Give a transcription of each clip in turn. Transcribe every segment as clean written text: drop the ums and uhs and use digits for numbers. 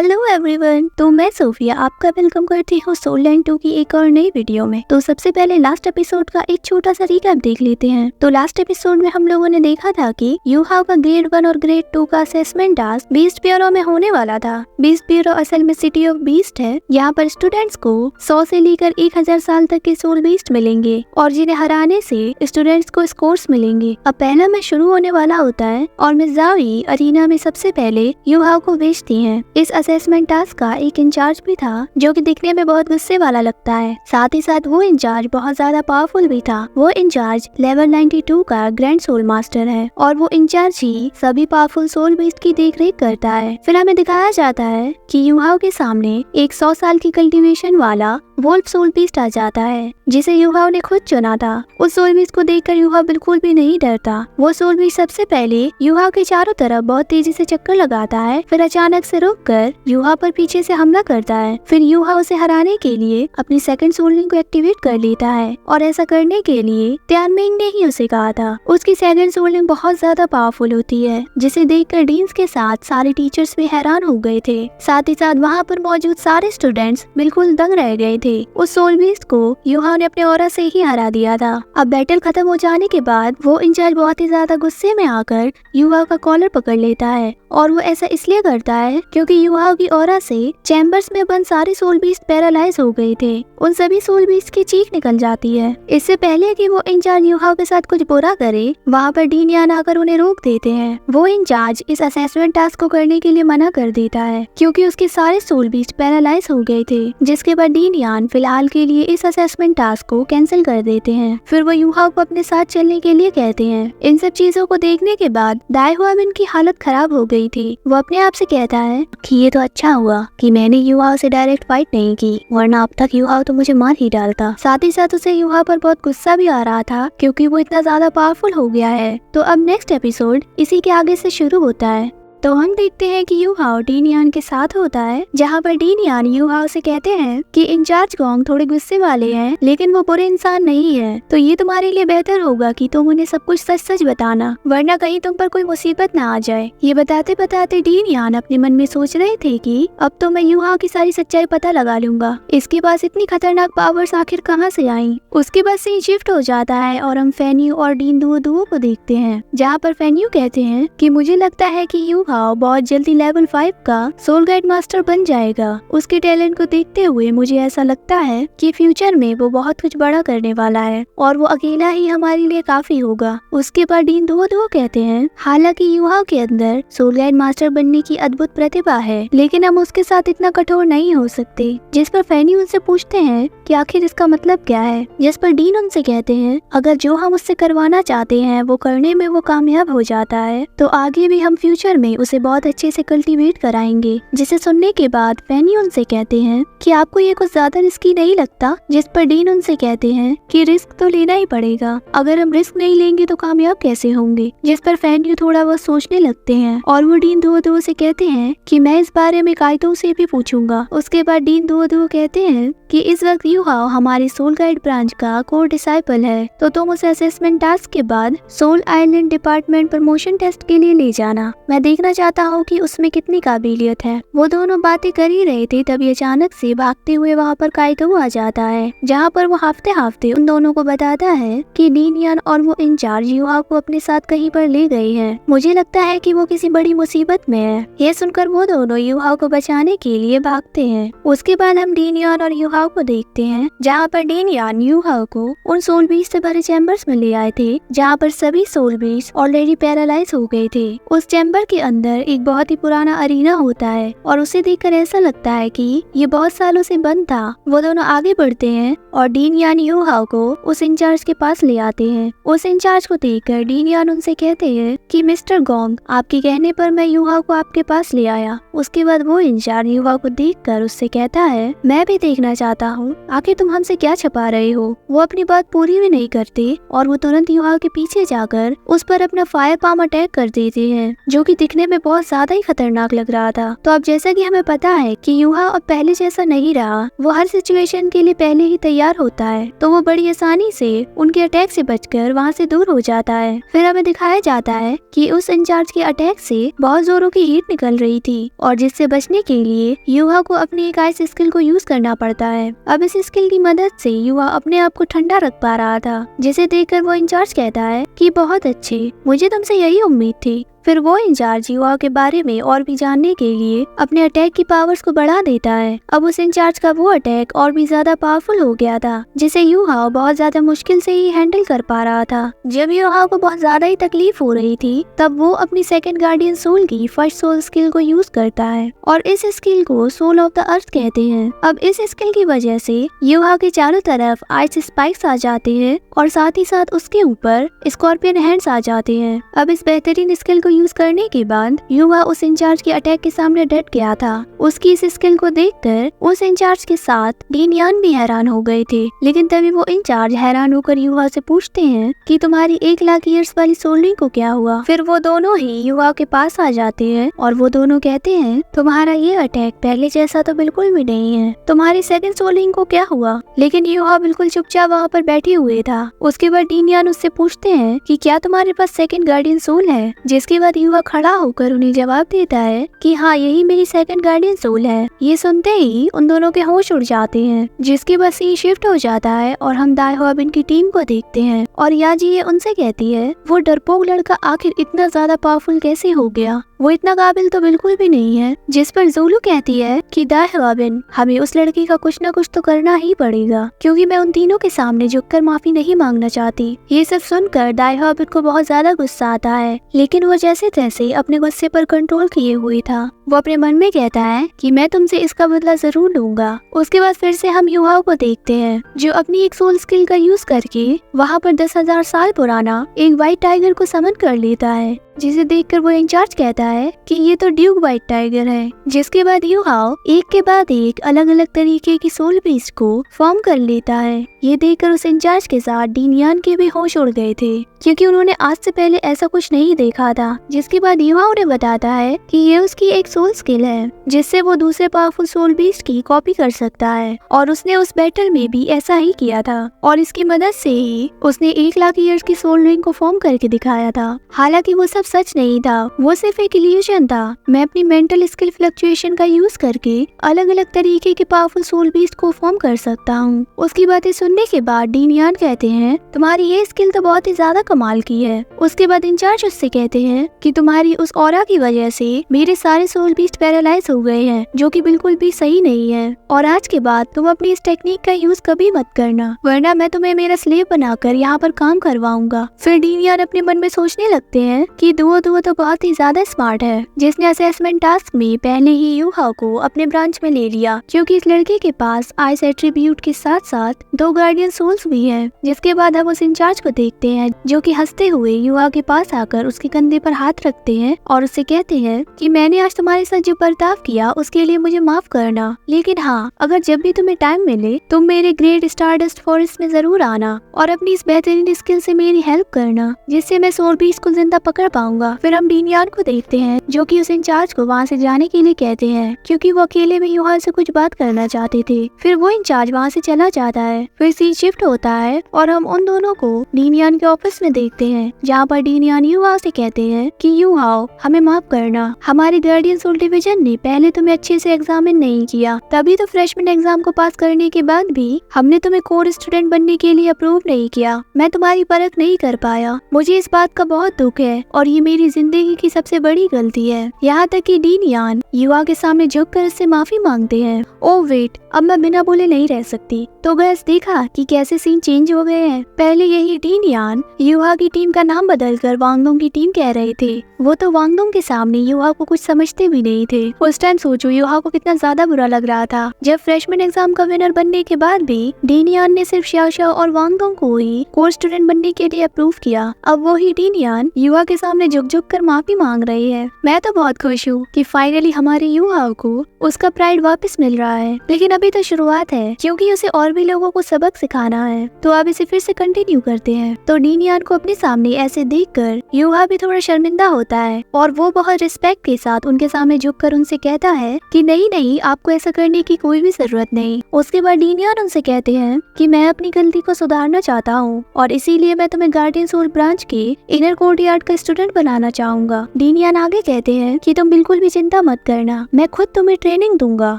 Hello everyone, तो मैं Sophia आपका वेलकम करती हूँ सोल लैंड 2 की एक और नई वीडियो में। तो सबसे पहले लास्ट एपिसोड का एक छोटा सा रिकैप देख लेते हैं। तो लास्ट एपिसोड में हम लोगों ने देखा था कि यूहाओ का ग्रेड 1 और ग्रेड 2 का असेसमेंट टास्क बीस्ट ब्यूरो में होने वाला था। बीस्ट ब्यूरो असल में सिटी ऑफ बीस्ट है। यहाँ पर स्टूडेंट्स को 100 से लेकर 1000 साल तक के सोल बीस्ट मिलेंगे और जिन्हें हराने से स्टूडेंट्स को स्कोर्स मिलेंगे। अब पहला मैच शुरू होने वाला होता है और मिस ज़ाओई अरीना में सबसे पहले यूहाओ को भेजती है। इस असेसमेंट टास्क का एक इंचार्ज भी था जो कि दिखने में बहुत गुस्से वाला लगता है। साथ ही साथ वो इंचार्ज बहुत ज्यादा पावरफुल भी था। वो इंचार्ज लेवल 92 का ग्रैंड सोल मास्टर है और वो इंचार्ज ही सभी पावरफुल सोल बीस्ट की देखरेख करता है। फिर हमें दिखाया जाता है कि यूहाओ के सामने एक 100 साल की कल्टीवेशन वाला वोल्फ सोल बीस्ट आ जाता है जिसे यूहाओ ने खुद चुना था। उस सोल बीस्ट को देखकर यूहाओ बिल्कुल भी नहीं डरता। वो सोल बीस्ट सबसे पहले यूहाओ के चारों तरफ बहुत तेजी से चक्कर लगाता है, फिर अचानक से रुककर यूहाओ पर पीछे से हमला करता है। फिर यूहाओ उसे हराने के लिए अपनी सेकंड सोल रिंग को एक्टिवेट कर लेता है और ऐसा करने के लिए त्यानमिंग ने ही उसे कहा था। उसकी सेकंड सोल रिंग बहुत ज्यादा पावरफुल होती है जिसे देखकर डीन्स के साथ सारे टीचर्स भी हैरान हो गए थे। साथ ही साथ वहाँ पर मौजूद सारे स्टूडेंट्स बिल्कुल दंग रह गए थे। उस सोल बीस्ट को यूहाओ ने अपने ऑरा से ही हरा दिया था। अब बैटल खत्म हो जाने के बाद वो इंचार्ज बहुत ही ज्यादा गुस्से में आकर यूहाओ का कॉलर पकड़ लेता है और वो ऐसा इसलिए करता है क्योंकि यूहाओ की ऑरा से चैम्बर्स में बंद सारे सोल बीस्ट पैरालाइज हो गए थे। उन सभी सोल बीस्ट की चीख निकल जाती है। इससे पहले कि वो इंचार्ज यूहाओ के साथ कुछ बुरा करे, वहाँ पर डीन यान आकर उन्हें रोक देते हैं। वो इंचार्ज इस असेसमेंट टास्क को करने के लिए मना कर देता है क्योंकि उसके सारे सोल बीस्ट पैरालाइज हो गए थे, जिसके बाद डीन यान फिलहाल के लिए इस असेसमेंट टास्क को कैंसिल कर देते हैं। फिर वो यूहाओ को अपने साथ चलने के लिए कहते हैं। इन सब चीजों को देखने के बाद दाइहुआमिन की हालत खराब हो गई थी। वो अपने आप से कहता है कि ये तो अच्छा हुआ कि मैंने यूहाओ से डायरेक्ट फाइट नहीं की, वरना अब तक यूहाओ तो मुझे मार ही डालता। साथ ही साथ उसे यूहाओ पर बहुत गुस्सा भी आ रहा था क्योंकि वो इतना ज्यादा पावरफुल हो गया है। तो अब नेक्स्ट एपिसोड इसी के आगे से शुरू होता है। तो हम देखते हैं कि यूहाओ डीन यान के साथ होता है, जहाँ पर डीन यान यूहाओ से कहते हैं कि इंचार्ज गोंग थोड़े गुस्से वाले हैं लेकिन वो बुरे इंसान नहीं है, तो ये तुम्हारे लिए बेहतर होगा कि तुम उन्हें सब कुछ सच सच बताना, वरना कहीं तुम पर कोई मुसीबत ना आ जाए। ये बताते बताते डीन यान अपने मन में सोच रहे थे कि अब तो मैं यूहाओ की सारी सच्चाई पता लगा लूंगा, इसके पास इतनी खतरनाक पावर्स आखिर कहाँ से आई। उसके बाद सीन शिफ्ट हो जाता है और हम फेन्यू और डीन दुओ को देखते हैं, जहाँ पर फेन्यू कहते हैं कि मुझे लगता है कि यूहाओ बहुत जल्दी लेवल 5 का सोल गाइड मास्टर बन जाएगा। उसके टैलेंट को देखते हुए मुझे ऐसा लगता है कि फ्यूचर में वो बहुत कुछ बड़ा करने वाला है और वो अकेला ही हमारे लिए काफी होगा। उसके बाद डीन दुओ कहते हैं हालांकि यूहाओ के अंदर सोल गाइड मास्टर बनने की अद्भुत प्रतिभा है, लेकिन हम उसके साथ इतना कठोर नहीं हो सकते। जिस पर फैनी उनसे पूछते हैं कि आखिर इसका मतलब क्या है, जिस पर डीन उनसे कहते हैं अगर जो हम उससे करवाना चाहते हैं वो करने में वो कामयाब हो जाता है तो आगे भी हम फ्यूचर में उसे बहुत अच्छे से कल्टीवेट कराएंगे। जिसे सुनने के बाद फैनी उनसे कहते हैं कि आपको ये कुछ ज्यादा रिस्की नहीं लगता, जिस पर डीन उनसे कहते हैं कि रिस्क तो लेना ही पड़ेगा, अगर हम रिस्क नहीं लेंगे तो कामयाब कैसे होंगे। जिस पर फैनी थोड़ा बहुत सोचने लगते हैं और वो डीन दुओ से कहते हैं कि मैं इस बारे में काइतो से भी पूछूंगा। उसके बाद डीन दुओ कहते हैं कि इस वक्त यूहाओ हमारे सोल गाइड ब्रांच का कोर डिसाइपल है, तो तुम उसे असेसमेंट टास्क के बाद soul island department promotion test के लिए ले जाना। मैं देखना चाहता हूँ कि उसमें कितनी काबिलियत है। वो दोनों बातें कर ही रहे थे तभी अचानक से भागते हुए वहाँ पर काइतो आ जाता है, जहाँ पर वो हाफते हाफते उन दोनों को बताता है कि डीन यान और वो इंचार्ज यूहाओ को अपने साथ कहीं पर ले गए हैं। मुझे लगता है कि वो किसी बड़ी मुसीबत में है। ये सुनकर वो दोनों यूहाओ को बचाने के लिए भागते हैं। उसके बाद हम डीन यान और यूहाओ को देखते हैं, जहाँ पर डीन यान यूहाओ को उन सोल बीस्ट से भरे चैम्बर्स में ले आए थे, जहाँ पर सभी सोल बीस्ट ऑलरेडी पैरालाइज हो गए थे। उस चैम्बर के अंदर एक बहुत ही पुराना अरीना होता है और उसे देखकर ऐसा लगता है कि ये बहुत सालों से बंद था। वो दोनों आगे बढ़ते हैं और डीन यान यूहाओ को उस इंचार्ज के पास ले आते हैं। उस इंचार्ज को देखकर डीन यान उनसे कहते हैं कि मिस्टर गोंग, आपके कहने पर मैं यूहाओ को आपके पास ले आया। उसके बाद वो इंचार्ज यूहाओ को देखकर उससे कहता है मैं भी देखना चाहता हूँ, आखिर तुम हमसे क्या छुपा रहे हो। वो अपनी बात पूरी भी नहीं करते और वो तुरंत यूहाओ के पीछे जाकर उस पर अपना फायर पाम अटैक कर देते हैं, जो कि दिखने में बहुत ज्यादा ही खतरनाक लग रहा था। तो अब जैसा कि हमें पता है कि यूहा अब पहले जैसा नहीं रहा, वो हर सिचुएशन के लिए पहले ही तैयार होता है, तो वो बड़ी आसानी से उनके अटैक से बचकर वहाँ से दूर हो जाता है। फिर हमें दिखाया जाता है कि उस इंचार्ज के अटैक से बहुत जोरों की हीट निकल रही थी और जिससे बचने के लिए यूहा को अपनी एक आइस स्किल को यूज करना पड़ता है। अब इस स्किल की मदद से यूहा अपने आप को ठंडा रख पा रहा था, जिसे देखकर वो इंचार्ज कहता है कि बहुत अच्छे, मुझे तुमसे यही उम्मीद थी। फिर वो इंचार्ज यूहा के बारे में और भी जानने के लिए अपने अटैक की पावर्स को बढ़ा देता है। अब उस इंचार्ज का वो अटैक और भी ज्यादा पावरफुल हो गया था, जिसे यूहा बहुत ज्यादा मुश्किल से ही हैंडल कर पा रहा था। जब यूहा को बहुत ज्यादा ही तकलीफ हो रही थी, तब वो अपनी सेकंड गार्डियन सोल की फर्स्ट सोल स्किल को यूज करता है और इस स्किल को सोल ऑफ द अर्थ कहते हैं। अब इस स्किल की वजह से यूहा के चारों तरफ आइस स्पाइक्स आ जाते हैं और साथ ही साथ उसके ऊपर स्कॉर्पियन हैंड्स आ जाते हैं। अब इस बेहतरीन स्किल को यूज करने के बाद यूहा उस इंचार्ज के अटैक के सामने डट गया था। उसकी इस स्किल को देखकर उस इंचार्ज के साथ डीन यान भी हैरान हो गए थे, लेकिन तभी वो इंचार्ज हैरान होकर यूहा से पूछते हैं कि तुम्हारी 1,00,000 ईयर्स वाली सोल रिंग को क्या हुआ। फिर वो दोनों ही यूहा के पास आ जाते हैं और वो दोनों कहते हैं तुम्हारा ये अटैक पहले जैसा तो बिल्कुल भी नहीं है, तुम्हारी सेकंड सोल रिंग को क्या हुआ। लेकिन यूहा बिल्कुल चुपचाप वहाँ पर बैठे हुए था। उसके बाद डीन यान उससे पूछते हैं कि क्या तुम्हारे पास सेकंड गार्डियन सोल है, जिसके बाद यूहा खड़ा होकर उन्हें जवाब देता है कि हाँ, यही मेरी सेकंड गार्डियन सोल है। ये सुनते ही उन दोनों के होश उड़ जाते हैं, जिसके बाद सीन शिफ्ट हो जाता है और हम दाई ह्वाबिन की टीम को देखते हैं और याजी ये उनसे कहती है वो डरपोक लड़का आखिर इतना ज्यादा पावरफुल कैसे हो गया, वो इतना काबिल तो बिल्कुल भी नहीं है। जिस पर ज़ोलू कहती है कि दाई ह्वाबिन, हमें उस लड़की का कुछ न कुछ तो करना ही पड़ेगा, क्योंकि मैं उन तीनों के सामने झुककर माफी नहीं मांगना चाहती। ये सब सुनकर दाई ह्वाबिन को बहुत ज्यादा गुस्सा आता है, लेकिन वो जैसे तैसे अपने गुस्से पर कंट्रोल किए हुए था। वो अपने मन में कहता है कि मैं तुमसे इसका बदला जरूर लूंगा। उसके बाद फिर से हम युवाओं को देखते हैं, जो अपनी एक सोल स्किल का यूज करके वहाँ पर 10,000 साल पुराना एक व्हाइट टाइगर को समन कर लेता है, जिसे देखकर वो इंचार्ज कहता है कि ये तो ड्यूक व्हाइट टाइगर है। जिसके बाद युहाओ एक के बाद एक अलग अलग तरीके की सोल बीस्ट को फॉर्म कर लेता है। ये देखकर उस इंचार्ज के साथ डीन यान के भी होश उड़ गए थे, क्योंकि उन्होंने आज से पहले ऐसा कुछ नहीं देखा था। जिसके बाद युहाओ ने बताता है कि ये उसकी एक सोल स्किल है, जिससे वो दूसरे पावरफुल सोल बीस्ट की कॉपी कर सकता है, और उसने उस बैटल में भी ऐसा ही किया था और इसकी मदद से ही उसने 1,00,000 ईयर्स की सोल रिंग को फॉर्म करके दिखाया था। हालांकि वो सब सच नहीं था, वो सिर्फ एक इल्यूजन था। मैं अपनी मेंटल स्किल फ्लक्चुएशन का यूज करके अलग अलग तरीके के पावरफुल सोल बीस्ट को फॉर्म कर सकता हूँ। उसकी बातें सुनने के बाद डीन यान कहते हैं तुम्हारी ये स्किल तो बहुत ही ज्यादा कमाल की है। उसके बाद इंचार्ज उससे कहते हैं कि तुम्हारी उस ऑरा की वजह से मेरे सारे सोल बीस्ट पैरालाइज हो गए हैं, जो कि बिल्कुल भी सही नहीं है, और आज के बाद तुम अपनी इस टेक्निक का यूज कभी मत करना, वरना मैं तुम्हें मेरा स्लेव बनाकर यहाँ पर काम करवाऊंगा। फिर डीन यान अपने मन में सोचने लगते हैं कि दुओ तो बहुत ही ज्यादा स्मार्ट है, जिसने असेसमेंट टास्क में पहले ही युहाओ को अपने ब्रांच में ले लिया, क्योंकि इस लड़के के पास आइस एट्रीब्यूट के साथ साथ 2 गार्डियन सोल्स भी हैं। जिसके बाद हम उस इंचार्ज को देखते हैं, जो कि हंसते हुए युवा के पास आकर उसके कंधे पर हाथ रखते हैं और उससे कहते हैं कि मैंने आज तुम्हारे साथ जो बर्ताव किया उसके लिए मुझे माफ करना, लेकिन हाँ, अगर जब भी तुम्हें टाइम मिले तुम मेरे ग्रेट स्टारडस्ट फॉरेस्ट में जरूर आना और अपनी इस बेहतरीन स्किल से मेरी हेल्प करना, जिससे मैं सोल बीस्ट को जिंदा पकड़ पाऊंगा। फिर हम डीन यान को देखते हैं, जो कि उस इंचार्ज को वहाँ से जाने के लिए कहते हैं, क्योंकि वो अकेले में युहा से कुछ बात करना चाहते थे। फिर वो इंचार्ज वहाँ से चला जाता है। फिर सीन शिफ्ट होता है और हम उन दोनों को डीन यान के ऑफिस में देखते हैं, जहाँ पर डीन यान युहा से कहते हैं कि युहाओ, हमें माफ करना, हमारे गार्डियन सोल डिवीजन ने पहले तुम्हें अच्छे से एग्जामिन नहीं किया, तभी तो फ्रेशमैन एग्जाम को पास करने के बाद भी हमने तुम्हें कोर स्टूडेंट बनने के लिए अप्रूव नहीं किया। मैं तुम्हारी परख नहीं कर पाया, मुझे इस बात का बहुत दुख है और ये मेरी जिंदगी की सबसे बड़ी गलती है। यहाँ तक कि डीन यान युवा के सामने झुककर उससे माफी मांगते हैं। ओ वेट, अब मैं बिना बोले नहीं रह सकती। तो गैस देखा कि कैसे सीन चेंज हो गए हैं। पहले यही डीन यान युवा की टीम का नाम बदलकर वांगडोंग की टीम कह रहे थे। वो तो वांगडोंग के सामने युवा को कुछ समझते भी नहीं थे। उस टाइम सोचो युवा को कितना ज्यादा बुरा लग रहा था, जब फ्रेशमैन एग्जाम का विनर बनने के बाद भी डीन यान ने सिर्फ xiaoxiao और वांगडोंग को ही कोर स्टूडेंट बनने के लिए अप्रूव किया। अब वो ही डीन यान युवा के सामने झुक झुक कर माफी मांग रही है। मैं तो बहुत खुश हूँ कि फाइनली हमारे युवा को उसका प्राइड वापस मिल रहा है, लेकिन अभी तो शुरुआत है, क्योंकि उसे और भी लोगों को सबक सिखाना है। तो अब इसे फिर से कंटिन्यू करते हैं। तो डीन यान को अपने सामने ऐसे देखकर युवा भी थोड़ा शर्मिंदा होता होता है और वो बहुत रिस्पेक्ट के साथ उनके सामने झुककर उनसे कहता है कि नहीं, आपको ऐसा करने की कोई भी जरूरत नहीं। उसके बाद डीन यान उनसे कहते हैं कि मैं अपनी गलती को सुधारना चाहता हूँ और इसीलिए मैं तुम्हें गार्डियन सोल ब्रांच के इनर कोर्टयार्ड का स्टूडेंट बनाना चाहूंगा। डीन यान आगे कहते हैं कि तुम बिल्कुल भी चिंता मत करना, मैं खुद तुम्हें ट्रेनिंग दूंगा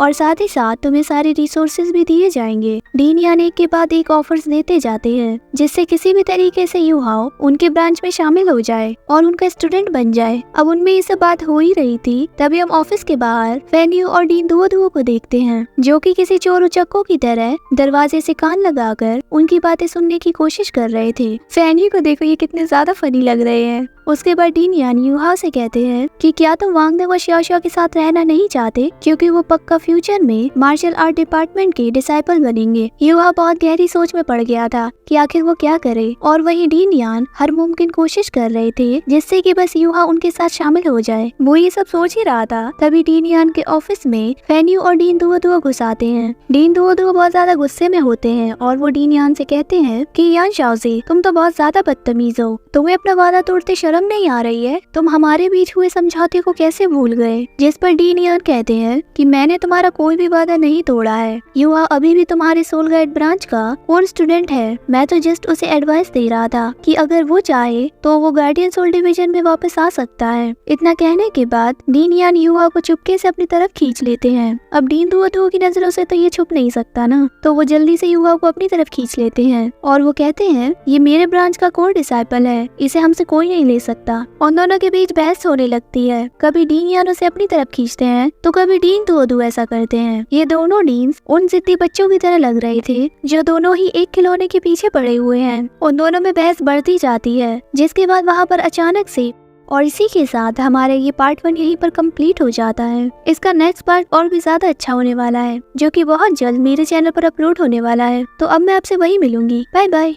और साथ ही साथ तुम्हें सारे रिसोर्सेज भी दिए जाएंगे। डीन यान एक के बाद एक ऑफर्स देते जाते हैं जिससे किसी भी तरीके से यू हाओ उनके ब्रांच में शामिल हो जाए और उनका स्टूडेंट बन जाए। अब उनमें ये सब बात हो ही रही थी, तभी हम ऑफिस के बाहर फैन यू और डीन दुओ को देखते हैं जो कि किसी चोर उचक्कों की तरह दरवाजे से कान लगाकर उनकी बातें सुनने की कोशिश कर रहे थे। फैन यू को देखो, ये कितने ज्यादा फनी लग रहे हैं। उसके बाद डीन यान यूहा से कहते हैं कि क्या तुम वांगडे व xiaoxiao के साथ रहना नहीं चाहते क्योंकि वो पक्का फ्यूचर में मार्शल आर्ट डिपार्टमेंट के डिसाइपल बनेंगे। यूहा बहुत गहरी सोच में पड़ गया था कि आखिर वो क्या करे और वहीं डीन यान हर मुमकिन कोशिश कर रहे थे जिससे कि बस यूहा उनके साथ शामिल हो जाए। वो ये सब सोच ही रहा था, तभी डीन यान के ऑफिस में फैन यू और डीन दुओ घुस आते हैं। डीन दुओ बहुत ज्यादा गुस्से में होते हैं और वो डीन यान से कहते हैं कि यान शाओजी, तुम तो बहुत ज्यादा बदतमीज हो, तुम्हें अपना वादा तोड़ते शर्म नहीं आ रही है, तुम हमारे बीच हुए समझौते को कैसे भूल गए। जिस पर डीन यान कहते हैं कि मैंने तुम्हारा कोई भी वादा नहीं तोड़ा है, युवा अभी भी तुम्हारे सोल गाइड ब्रांच का कोर स्टूडेंट है, मैं तो जस्ट उसे एडवाइस दे रहा था कि अगर वो चाहे तो वो गार्डियन सोल डिवीजन में वापस आ सकता है। इतना कहने के बाद डीन यान युवा को चुपके से अपनी तरफ खींच लेते हैं। अब डीन दुओ की नजरों से तो ये छुप नहीं सकता ना, तो वो जल्दी से युवा को अपनी तरफ खींच लेते हैं और वो कहते हैं ये मेरे ब्रांच का कोर डिसाइपल है, इसे हमसे कोई नहीं ले सकता। उन दोनों के बीच बहस होने लगती है, कभी डीन यान उसे अपनी तरफ खींचते हैं तो कभी डीन दुओ ऐसा करते हैं। ये दोनों डीन्स उन जिद्दी बच्चों की तरह लग रहे थे जो दोनों ही एक खिलौने के पीछे पड़े हुए हैं। उन दोनों में बहस बढ़ती जाती है जिसके बाद वहाँ पर अचानक से और इसी के साथ हमारे ये पार्ट 1 यहीं पर कंप्लीट हो जाता है। इसका नेक्स्ट पार्ट और भी ज्यादा अच्छा होने वाला है जो कि बहुत जल्द मेरे चैनल पर अपलोड होने वाला है। तो अब मैं आपसे वही मिलूंगी। Bye bye.